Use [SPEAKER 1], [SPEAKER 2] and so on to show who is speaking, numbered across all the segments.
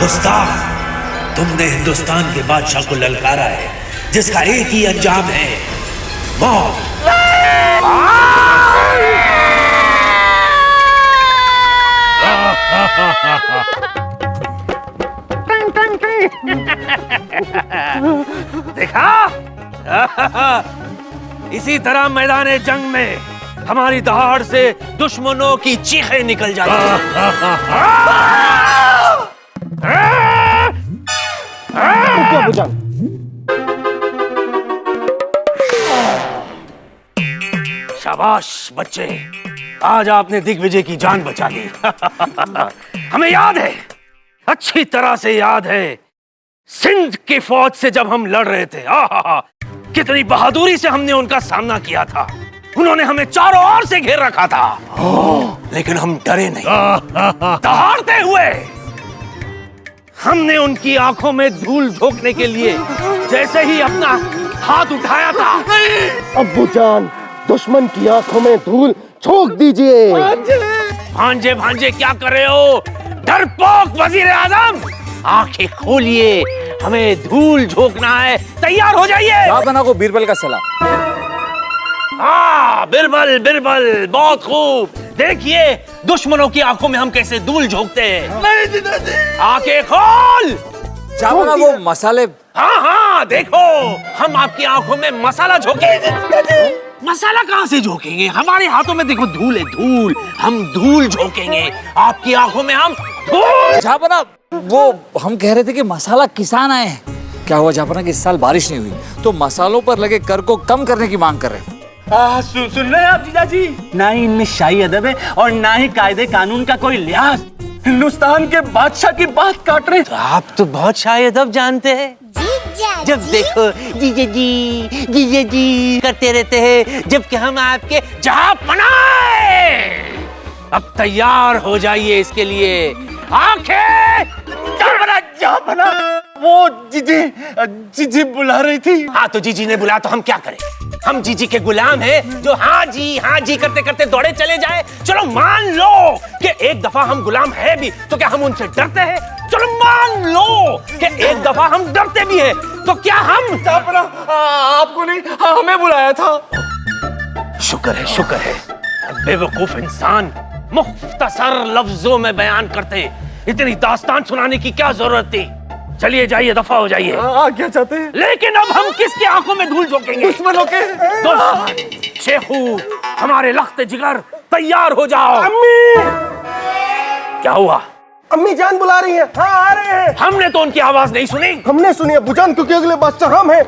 [SPEAKER 1] गुस्ताख, तुमने हिंदुस्तान के बादशाह को ललकारा है जिसका एक ही अंजाम है, मौत।
[SPEAKER 2] देखा? इसी तरह मैदान जंग में हमारी दहाड़ से दुश्मनों की चीखें निकल जाती हैं। शाबाश बच्चे, आज आपने दिग्विजय की जान बचा ली। हमें याद है, अच्छी तरह से याद है, सिंध की फौज से जब हम लड़ रहे थे, कितनी बहादुरी से हमने उनका सामना किया था। उन्होंने हमें चारों ओर से घेर रखा था, लेकिन हम डरे नहीं। दहाड़ते हुए हमने उनकी आंखों में धूल झोंकने के लिए जैसे ही अपना हाथ उठाया था,
[SPEAKER 3] अब्बू जान, दुश्मन की आंखों में धूल झोंक दीजिए।
[SPEAKER 2] भांजे भांजे क्या कर रहे हो? डरपोक वजीर आजम, आंखें खोलिए, हमें धूल झोंकना है, तैयार हो जाइए।
[SPEAKER 4] शाहबना को बीरबल का सलाम।
[SPEAKER 2] हाँ, बिरबल बिरबल, बहुत खूब। देखिए दुश्मनों की आंखों में हम कैसे धूल झोंकते हैं। आंखें खोल।
[SPEAKER 4] शाहबना वो मसाले।
[SPEAKER 2] हाँ हाँ, देखो हम आपकी आंखों में मसाला झोंकेंगे। मसाला कहाँ से झोंकेंगे? हमारे हाथों में देखो धूल है, धूल। हम धूल झोंकेंगे, आपकी आंखों में हम धूल।
[SPEAKER 4] शाहबना वो हम कह रहे थे कि मसाला किसान आए हैं। क्या हुआ शाहबना कि इस साल बारिश नहीं हुई तो मसालों पर लगे कर को कम करने की मांग कर रहे हैं।
[SPEAKER 5] सुन रहे हैं आप जीजा जी? ना ही इनमें शाही अदब है और ना ही कायदे कानून का कोई लिहाज। हिंदुस्तान के बादशाह की बात काट रहे।
[SPEAKER 2] तो आप तो बहुत शाही अदब जानते हैं। जब देखो जीजे जी करते रहते हैं, जबकि हम आपके जहां बनाए। अब तैयार हो जाइए इसके लिए। आंखें
[SPEAKER 5] बना वो जीजी बुला रही थी।
[SPEAKER 2] हाँ, तो जीजी ने बुलाया तो हम क्या करें? हम जीजी के गुलाम हैं जो हाँ जी करते करते दौड़े चले जाए। चलो मान लो कि एक दफा हम गुलाम है भी, तो क्या हम उनसे डरते हैं? चलो मान लो कि एक दफा हम डरते भी हैं, तो क्या हम
[SPEAKER 5] आपको नहीं, हमें बुलाया था।
[SPEAKER 2] शुक्र है बेवकूफ इंसान मुख्तसर लफ्जों में बयान करते। इतनी दास्तान सुनाने की क्या जरूरत थी? चलिए जाइए, दफा हो जाइए।
[SPEAKER 5] क्या चाहते हैं?
[SPEAKER 2] लेकिन अब हम किसकी आंखों में धूल झोंकेंगे?
[SPEAKER 5] दुश्मनों के।
[SPEAKER 2] दुश्मन शेखू, हमारे लख्त जिगर, तैयार हो जाओ।
[SPEAKER 3] अम्मी,
[SPEAKER 2] क्या हुआ?
[SPEAKER 3] अम्मी जान बुला रही हैं। हाँ, आ रहे हैं।
[SPEAKER 2] हमने तो उनकी आवाज नहीं सुनी।
[SPEAKER 3] हमने सुनी अब्बू जान, क्योंकि अगले बादशाह हम हैं।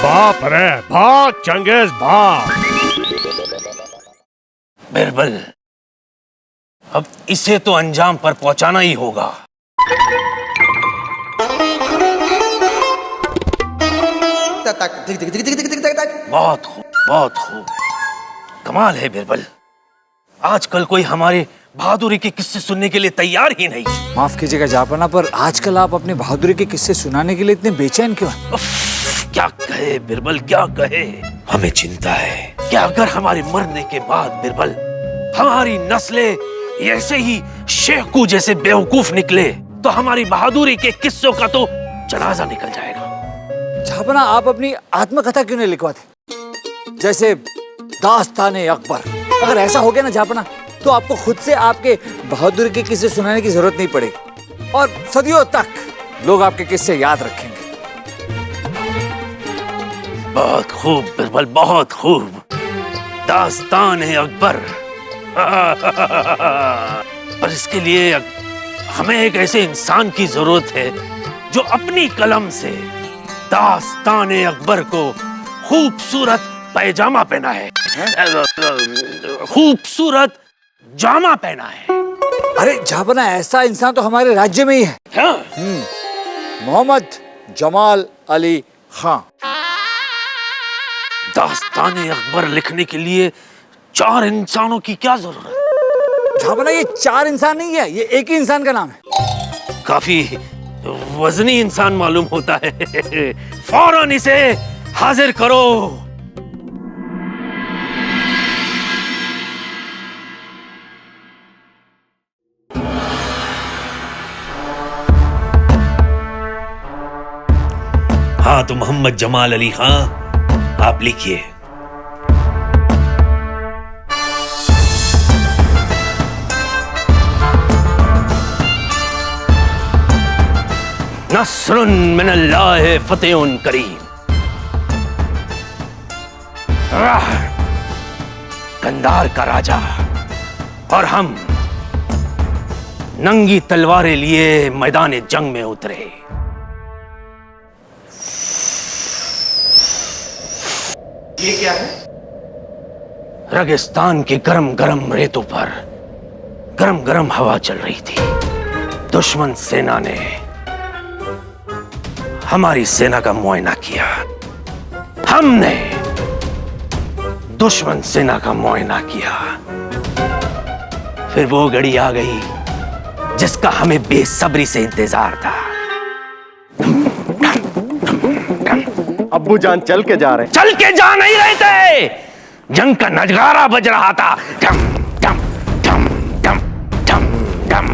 [SPEAKER 1] बाप रे भाग चंगेज भाग।
[SPEAKER 2] बिरबल, अब इसे तो अंजाम पर पहुंचाना ही होगा। बहुत खूब। कमाल है बिरबल, आजकल कोई हमारे बहादुरी के किस्से सुनने के लिए तैयार ही नहीं।
[SPEAKER 4] माफ कीजिएगा जापना, पर आजकल आप अपनी बहादुरी के किस्से सुनाने के लिए इतने बेचैन क्यों हैं?
[SPEAKER 2] क्या कहे बिरबल, क्या कहे? हमें चिंता है कि अगर हमारे मरने के बाद बिरबल हमारी नस्लें ऐसे ही शेखू जैसे बेवकूफ निकले तो हमारी बहादुरी के किस्सों का तो जनाजा निकल जाएगा।
[SPEAKER 4] जापना, आप अपनी आत्मकथा क्यों नहीं लिखवाते, जैसे दास्ताने अकबर? अगर ऐसा हो गया ना जापना, तो आपको खुद से आपके बहादुरी के किस्से सुनाने की जरूरत नहीं पड़ेगी और सदियों तक लोग आपके किस्से याद रखेंगे।
[SPEAKER 2] बहुत खूब बिरबल, बहुत खूब। दास्तान अकबर। पर इसके लिए हमें एक ऐसे इंसान की जरूरत है जो अपनी कलम से दास्तान अकबर को खूबसूरत पैजामा पहना है, खूबसूरत जामा पहना है।
[SPEAKER 4] अरे जापना, ऐसा इंसान तो हमारे राज्य में ही है।
[SPEAKER 2] हाँ?
[SPEAKER 4] मोहम्मद जमाल अली खां।
[SPEAKER 2] दास्तान अकबर लिखने के लिए 4 इंसानों की क्या जरूरत?
[SPEAKER 4] जापना, ये 4 इंसान नहीं है, ये एक ही इंसान का नाम है।
[SPEAKER 2] काफी वजनी इंसान मालूम होता है। फौरन इसे हाजिर करो।
[SPEAKER 1] हाँ तो मोहम्मद जमाल अली खां, आप लिखिए।
[SPEAKER 2] नस्रुन मिनल्लाह फतेहुन करीम। कंधार का राजा और हम नंगी तलवारें लिए मैदान जंग में उतरे। ये क्या है? रेगिस्तान की गरम गरम रेतों पर गरम गरम हवा चल रही थी। दुश्मन सेना ने हमारी सेना का मुआयना किया, हमने दुश्मन सेना का मुआयना किया। फिर वो घड़ी आ गई जिसका हमें बेसब्री से इंतजार था।
[SPEAKER 3] अब्बू जान चल के जा रहे हैं।
[SPEAKER 2] चल के जा नहीं रहे थे, जंग का नजगारा बज रहा था। डम डम डम डम डम डम।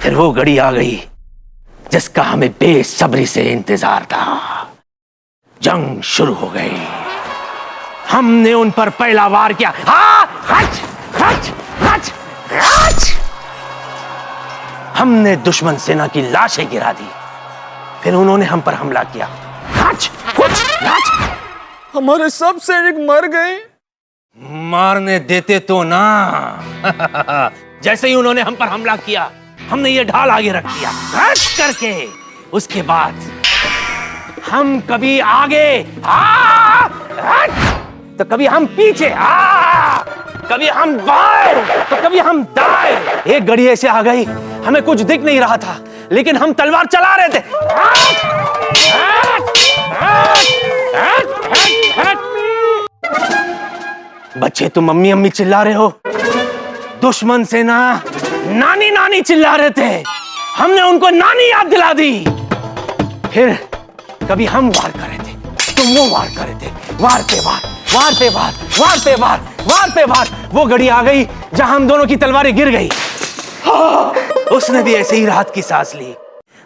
[SPEAKER 2] फिर वो घड़ी आ गई जिसका हमें बेसब्री से इंतजार था। जंग शुरू हो गई। हमने उन पर पहला वार किया। Hutch Hutch Hutch Hutch. हमने दुश्मन सेना की लाशें गिरा दी। फिर उन्होंने हम पर हमला किया। Hutch Hutch Hutch.
[SPEAKER 5] हमारे सब सैनिक मर गए।
[SPEAKER 2] मारने देते तो ना। जैसे ही उन्होंने हम पर हमला किया, हमने ये ढाल आगे रख दिया हट करके। उसके बाद हम कभी आगे तो कभी हम पीछे, कभी हम बाएं तो कभी हम दाएं। एक घड़ी ऐसे आ गई, हमें कुछ दिख नहीं रहा था, लेकिन हम तलवार चला रहे थे। बच्चे तुम मम्मी अम्मी चिल्ला रहे हो, दुश्मन सेना नानी नानी चिल्ला रहे थे। हमने उनको नानी याद दिला दी। फिर कभी हम वार कर रहे थे, तुम वो वार कर रहे थे। वार पे वार, वार पे वार, वार पे वार, वार पे वार। वो घड़ी आ गई जहां हम दोनों की तलवारें गिर गई। उसने भी ऐसे ही राहत की सांस ली।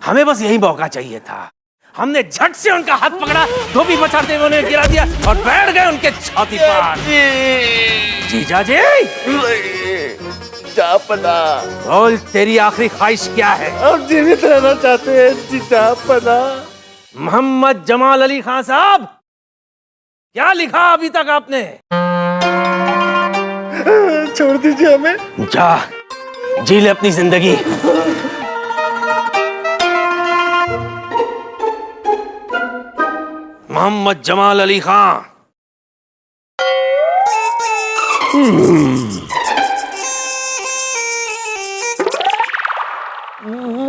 [SPEAKER 2] हमें बस यही मौका चाहिए था। हमने झट से उनका हाथ पकड़ा, धोबी मचाते हुए उन्हें गिरा दिया और बैठ गए उनके छाती पर। जीजा जी,
[SPEAKER 3] जापना,
[SPEAKER 2] बोल तेरी आखिरी ख्वाहिश क्या है?
[SPEAKER 3] हम जीवित रहना चाहते हैं जी जापना।
[SPEAKER 2] मोहम्मद जमाल अली खां साहब, क्या लिखा अभी तक आपने?
[SPEAKER 3] छोड़ दीजिए हमें।
[SPEAKER 2] जा जी ले अपनी जिंदगी। मोहम्मद जमाल अली खां।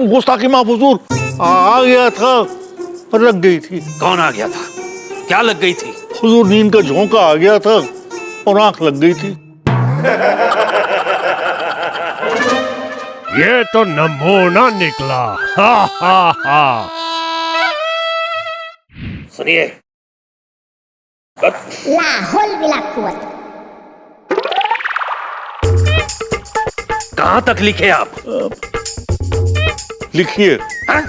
[SPEAKER 6] गुस्ताखी माफ हुजूर, आ गया था पर लग गई थी।
[SPEAKER 2] कौन आ गया था? क्या लग गई थी?
[SPEAKER 6] हुजूर नींद का झोंका आ गया था और आंख लग गई थी।
[SPEAKER 7] ये तो नमूना निकला। हा हा हा।
[SPEAKER 2] सुनिए, कहां तक लिखे आप?
[SPEAKER 6] लिखिए।
[SPEAKER 2] हाँ?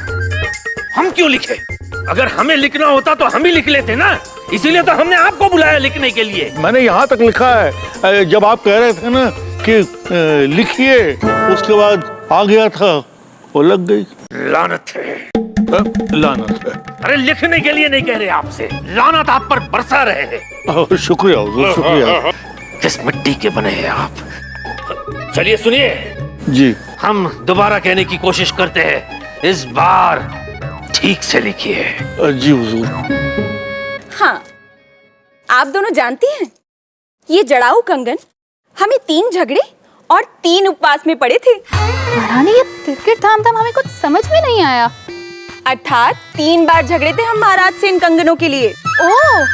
[SPEAKER 2] हम क्यों लिखे? अगर हमें लिखना होता तो हम ही लिख लेते ना। इसीलिए तो हमने आपको बुलाया लिखने के लिए।
[SPEAKER 6] मैंने यहाँ तक लिखा है, जब आप कह रहे थे ना कि लिखिए, उसके बाद आ गया था वो लग गई।
[SPEAKER 2] लानत है।
[SPEAKER 6] लानत है।
[SPEAKER 2] अरे लिखने के लिए नहीं कह रहे आपसे, लानत आप पर बरसा रहे हैं।
[SPEAKER 6] शुक्रिया हुजूर, शुक्रिया।
[SPEAKER 2] किस मिट्टी के बने हैं आप? चलिए सुनिए,
[SPEAKER 6] जी
[SPEAKER 2] हम दोबारा कहने की कोशिश करते हैं। इस बार ठीक से लिखिए।
[SPEAKER 6] जी हुजूर।
[SPEAKER 8] हाँ, आप दोनों जानते हैं, ये जड़ाऊ कंगन हमें 3 झगड़े और 3 उपवास में पड़े थे।
[SPEAKER 9] महारानी, ये तिरकिट धाम हमें कुछ समझ में नहीं आया।
[SPEAKER 8] अर्थात 3 बार झगड़े थे हम महाराज से इन कंगनों के लिए।
[SPEAKER 9] ओह,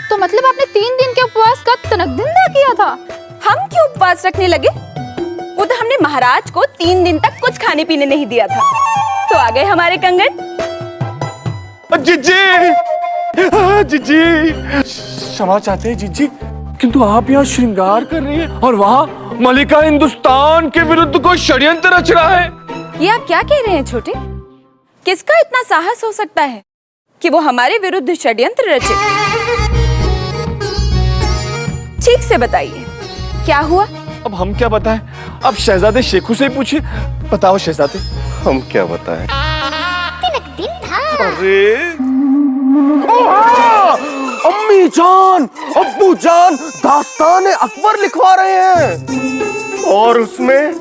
[SPEAKER 9] तो मतलब आपने 3 दिन के उपवास का तनकदिंदा किया था?
[SPEAKER 8] हम क्यों उपवास रखने लगे? वो तो हमने महाराज को 3 दिन तक कुछ खाने पीने नहीं दिया था, तो आ गए हमारे कंगन।
[SPEAKER 3] जीजी, जीजी, क्षमा चाहते हैं जीजी, किंतु आप यहाँ श्रृंगार कर रही हैं और वहाँ मलिका हिंदुस्तान के विरुद्ध कोई षड्यंत्र रच रहा है।
[SPEAKER 8] ये आप क्या कह रहे हैं छोटे? किसका इतना साहस हो सकता है कि वो हमारे विरुद्ध षड्यंत्र रचे। ठीक से बताइए, क्या हुआ?
[SPEAKER 3] अब हम क्या बताएं? अब शहजादे शेखू से ही पूछिए। बताओ शहजादे, हम क्या बताएं? अरे
[SPEAKER 5] अम्मी जान, अब्बू जान दास्तान अकबर लिखवा रहे हैं और उसमें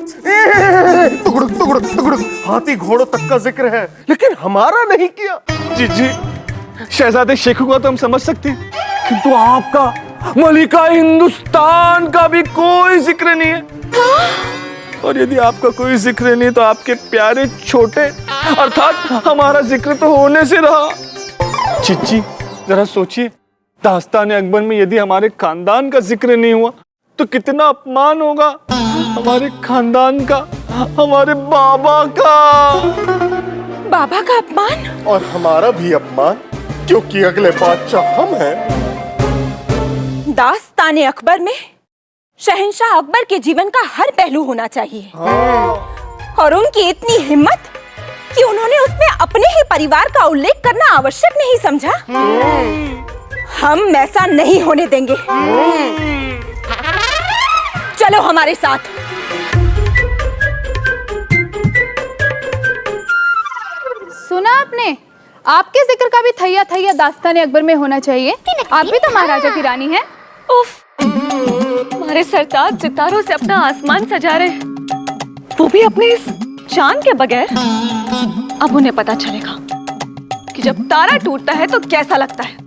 [SPEAKER 5] टुकड़ुक टुकड़ुक टुकड़ुक हाथी घोड़ों तक का जिक्र है, लेकिन हमारा नहीं किया।
[SPEAKER 3] जी, शहजादे शेखू का तो हम समझ सकते हैं, किंतु आपका मलिका हिंदुस्तान का भी कोई जिक्र नहीं है। और यदि आपका कोई जिक्र नहीं तो आपके प्यारे छोटे अर्थात हमारा जिक्र तो होने से रहा। चिच्ची जरा सोचिए, दास्तान अकबर में यदि हमारे खानदान का जिक्र नहीं हुआ तो कितना अपमान होगा हमारे खानदान का, हमारे बाबा का।
[SPEAKER 8] बाबा का अपमान?
[SPEAKER 5] और हमारा भी अपमान, क्योंकि अगले बादशाह हम हैं।
[SPEAKER 8] दास्ताने अकबर में शहंशाह अकबर के जीवन का हर पहलू होना चाहिए। और उनकी इतनी हिम्मत कि उन्होंने उसमें अपने ही परिवार का उल्लेख करना आवश्यक नहीं समझा। हम ऐसा नहीं होने देंगे। चलो हमारे साथ।
[SPEAKER 9] सुना आपने? आपके जिक्र का भी थैया थैया दास्तान अकबर में होना चाहिए। आप भी तो महाराजा की रानी हैं।
[SPEAKER 8] उफ, हमारे सरताज सितारों से अपना आसमान सजा रहे, वो भी अपने इस चांद के बगैर। अब उन्हें पता चलेगा कि जब तारा टूटता है तो कैसा लगता है।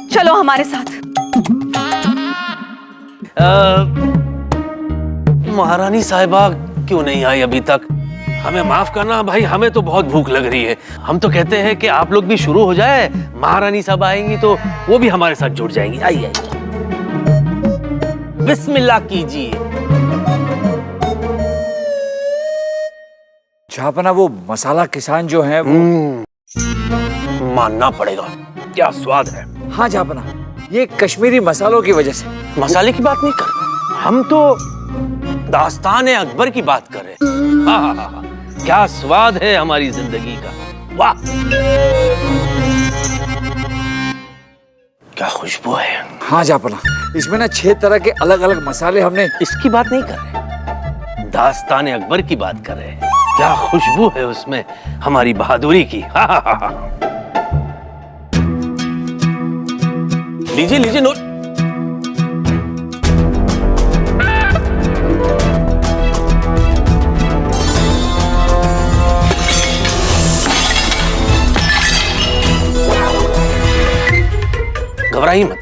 [SPEAKER 8] चलो हमारे साथ।
[SPEAKER 2] महारानी साहिबा क्यों नहीं आई अभी तक? हमें माफ करना भाई, हमें तो बहुत भूख लग रही है। हम तो कहते हैं कि आप लोग भी शुरू हो जाए, महारानी साहब आएंगी तो वो भी हमारे साथ जुड़ जाएंगी। आइए बिस्मिल्लाह कीजिए।
[SPEAKER 4] जहाँपना वो मसाला किसान जो हैं वो
[SPEAKER 2] मानना पड़ेगा, क्या स्वाद है।
[SPEAKER 4] हाँ जहाँपना, ये कश्मीरी मसालों की वजह से।
[SPEAKER 2] मसाले की बात नहीं कर, हम तो दास्तान अकबर की बात कर रहे हैं। हाँ, क्या स्वाद है हमारी जिंदगी का। वाह, क्या खुशबू है।
[SPEAKER 4] हाँ जहाँपना, इसमें ना 6 तरह के अलग अलग मसाले हमने।
[SPEAKER 2] इसकी बात नहीं कर रहे, दास्तान अकबर की बात कर रहे हैं। क्या खुशबू है उसमें हमारी बहादुरी की। लीजिए लीजिए नोट। घबराइए मत,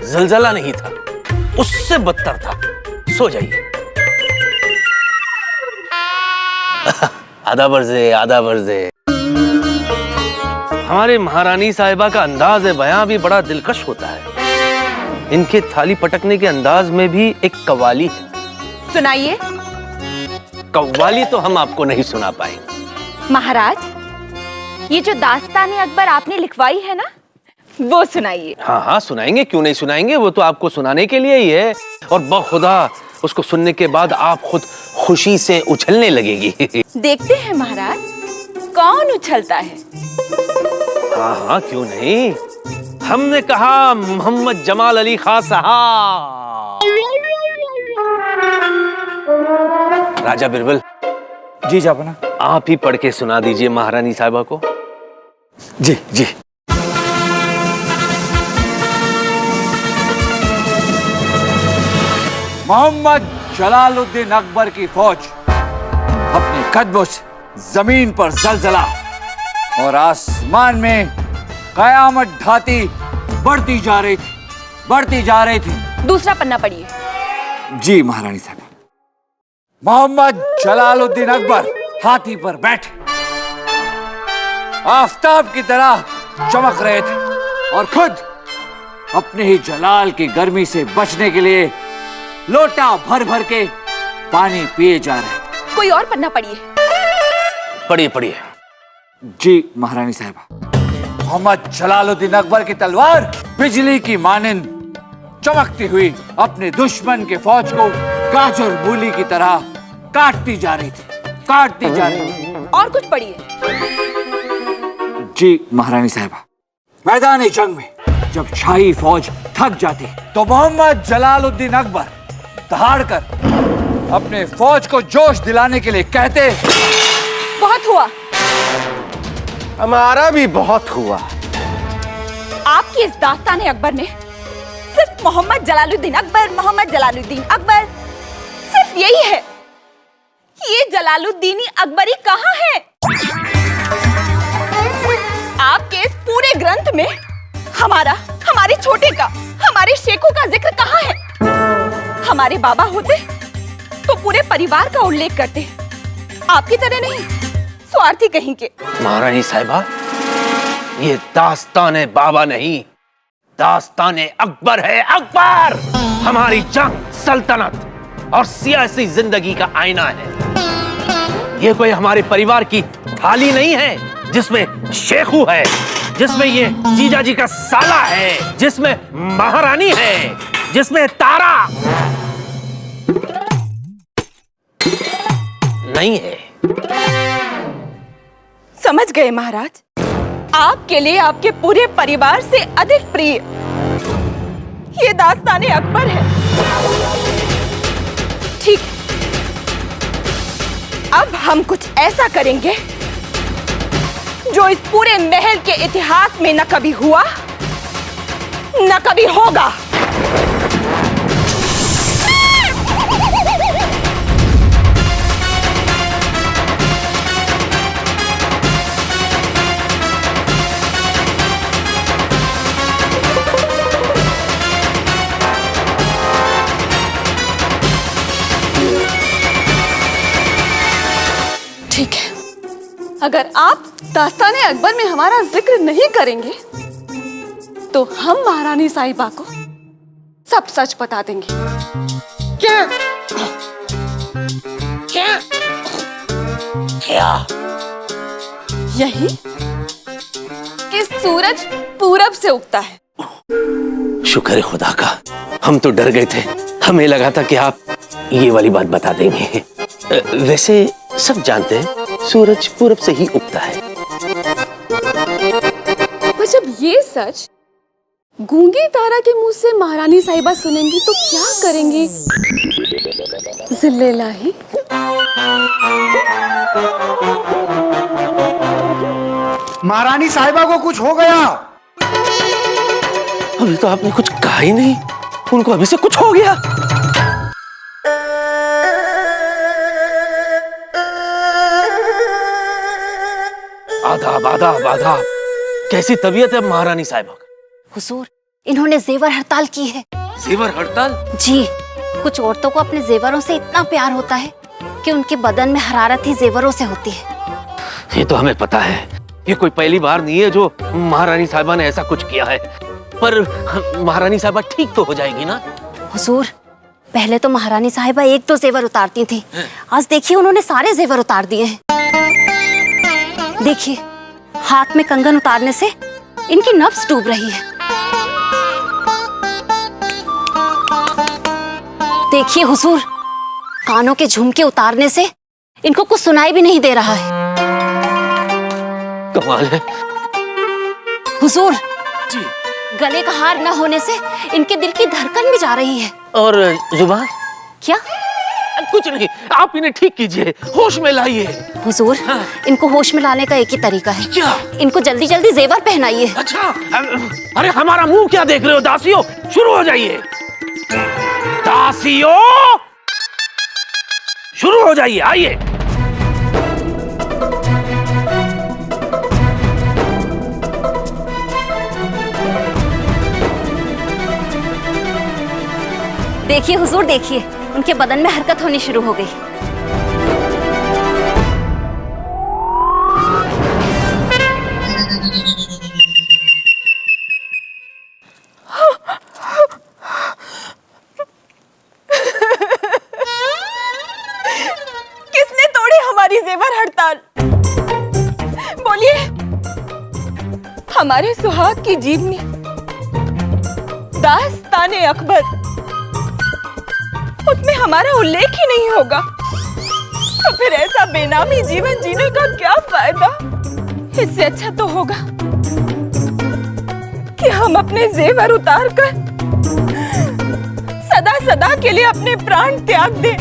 [SPEAKER 2] जलजला नहीं था, उससे बदतर था। सो जाइए। आधा बरजे, आधा बरजे। हमारे महारानी साहिबा का अंदाज बयां भी बड़ा दिलकश होता है। इनके थाली पटकने के अंदाज में भी एक कव्वाली है।
[SPEAKER 8] सुनाइए।
[SPEAKER 2] कव्वाली तो हम आपको नहीं सुना पाएंगे।
[SPEAKER 8] महाराज, ये जो दास्तान अकबर आपने लिखवाई है ना, वो सुनाइए।
[SPEAKER 2] हाँ हाँ सुनाएंगे, क्यों नहीं सुनाएंगे। वो तो आपको सुनाने के लिए ही है। और बखुदा उसको सुनने के बाद आप खुद खुशी से उछलने लगेगी।
[SPEAKER 8] देखते हैं महाराज, कौन उछलता है।
[SPEAKER 2] हाँ हाँ क्यों नहीं। हमने कहा मोहम्मद जमाल अली खां साहब। राजा बिरबल
[SPEAKER 4] जी जहाँपना,
[SPEAKER 2] आप ही पढ़ के सुना दीजिए महारानी साहिबा को।
[SPEAKER 4] जी जी। मोहम्मद जलालुद्दीन अकबर की फौज अपने कदमों से जमीन पर जलजला और आसमान में कयामत ढाती बढ़ती जा रही थी, बढ़ती जा रही थी।
[SPEAKER 8] दूसरा पन्ना पढ़िए।
[SPEAKER 4] जी महारानी साहब। मोहम्मद जलालुद्दीन अकबर हाथी पर बैठे आफताब की तरह चमक रहे थे और खुद अपने ही जलाल की गर्मी से बचने के लिए लोटा भर भर के पानी पिए जा रहे।
[SPEAKER 8] कोई और पन्ना पढ़िए।
[SPEAKER 2] पढ़िए पढ़िए।
[SPEAKER 4] जी महारानी साहिबा। मोहम्मद जलालुद्दीन अकबर की तलवार बिजली की मानिंद चमकती हुई अपने दुश्मन के फौज को गाजर मूली की तरह काटती जा रही थी, काटती जा रही थी।
[SPEAKER 8] और कुछ पढ़िए।
[SPEAKER 4] जी महारानी साहिबा। मैदानी जंग में जब शाही फौज थक जाती तो मोहम्मद जलालुद्दीन अकबर दहाड़कर अपने फौज को जोश दिलाने के लिए कहते,
[SPEAKER 8] बहुत हुआ।
[SPEAKER 5] हमारा भी बहुत हुआ।
[SPEAKER 8] आपकी इस दास्तान अकबर में सिर्फ मोहम्मद जलालुद्दीन अकबर सिर्फ यही है। ये जलालुद्दीनी अकबरी कहाँ है? आपके इस पूरे ग्रंथ में हमारे छोटे का, हमारे शेखों का जिक्र कहाँ है? हमारे बाबा होते तो पूरे परिवार का उल्लेख करते, आपकी तरह नहीं स्वार्थी कहीं के।
[SPEAKER 2] महारानी साहिबा, ये दास्तान बाबा नहीं, दास्तान अकबर है। अकबर हमारी जंग, सल्तनत और सियासी जिंदगी का आईना है। ये कोई हमारे परिवार की थाली नहीं है जिसमें शेखू है, जिसमें ये जीजा जी का साला है, जिसमें महारानी है, जिसमें तारा नहीं है।
[SPEAKER 8] समझ गए महाराज, आपके लिए आपके पूरे परिवार से अधिक प्रिय ये दास्ताने अकबर है। ठीक है, अब हम कुछ ऐसा करेंगे जो इस पूरे महल के इतिहास में न कभी हुआ न कभी होगा। ठीक है, अगर आप दास्ताने अकबर में हमारा जिक्र नहीं करेंगे तो हम महारानी साहिबा को सब सच बता देंगे।
[SPEAKER 2] क्या? क्या? क्या?
[SPEAKER 8] यही कि सूरज पूरब से उगता है।
[SPEAKER 2] शुक्र है खुदा का, हम तो डर गए थे। हमें लगा था कि आप ये वाली बात बता देंगे। वैसे सब जानते हैं सूरज पूरब से ही उगता है।
[SPEAKER 8] पर जब ये सच गूंगी तारा के मुंह से महारानी साहिबा सुनेंगी तो क्या करेंगी? जिल्लेलाही।
[SPEAKER 5] महारानी साहिबा को कुछ हो गया।
[SPEAKER 2] अभी तो आपने कुछ कहा ही नहीं, उनको अभी से कुछ हो गया। आदाब आदाब आदाब। कैसी तबीयत है महारानी साहिबा?
[SPEAKER 10] हुजूर, इन्होंने जेवर हड़ताल की है।
[SPEAKER 2] जेवर हड़ताल?
[SPEAKER 10] जी, कुछ औरतों को अपने जेवरों से इतना प्यार होता है कि उनके बदन में हरारत ही जेवरों से होती है।
[SPEAKER 2] ये तो हमें पता है, ये कोई पहली बार नहीं है जो महारानी साहिबा ने ऐसा कुछ किया है। पर महारानी साहिबा ठीक तो हो जाएगी ना?
[SPEAKER 10] हुजूर, पहले तो महारानी साहिबा एक दो जेवर उतारती थी, आज देखिए उन्होंने सारे जेवर उतार दिए हैं। देखिए, हाथ में कंगन उतारने से इनकी नब्ज डूब रही है। देखिए हुजूर, कानों के झुमके उतारने से इनको कुछ सुनाई भी नहीं दे रहा है।
[SPEAKER 2] कमाल है।
[SPEAKER 10] हुजूर जी, गले का हार न होने से इनके दिल की धड़कन भी जा रही है।
[SPEAKER 2] और जुबान?
[SPEAKER 10] क्या?
[SPEAKER 2] कुछ नहीं, आप इन्हें ठीक कीजिए, होश में लाइए।
[SPEAKER 10] हुजूर, इनको होश में लाने का एक ही तरीका है।
[SPEAKER 2] क्या?
[SPEAKER 10] इनको जल्दी जल्दी जेवर पहनाइए।
[SPEAKER 2] अच्छा, अरे हमारा मुंह क्या देख रहे हो दासियों? शुरू हो जाइए। दासियों, शुरू हो जाइए, आइए।
[SPEAKER 10] देखिए हुजूर, देखिए उनके बदन में हरकत होनी शुरू हो गई।
[SPEAKER 8] किसने तोड़ी हमारी जेवर हड़ताल? बोलिए। हमारे सुहाग की जीवनी दास्ताने अकबर, उसमें हमारा उल्लेख ही नहीं होगा तो फिर ऐसा बेनामी जीवन जीने का क्या फायदा? इससे अच्छा तो होगा कि हम अपने जेवर उतार कर सदा सदा के लिए अपने प्राण त्याग दें।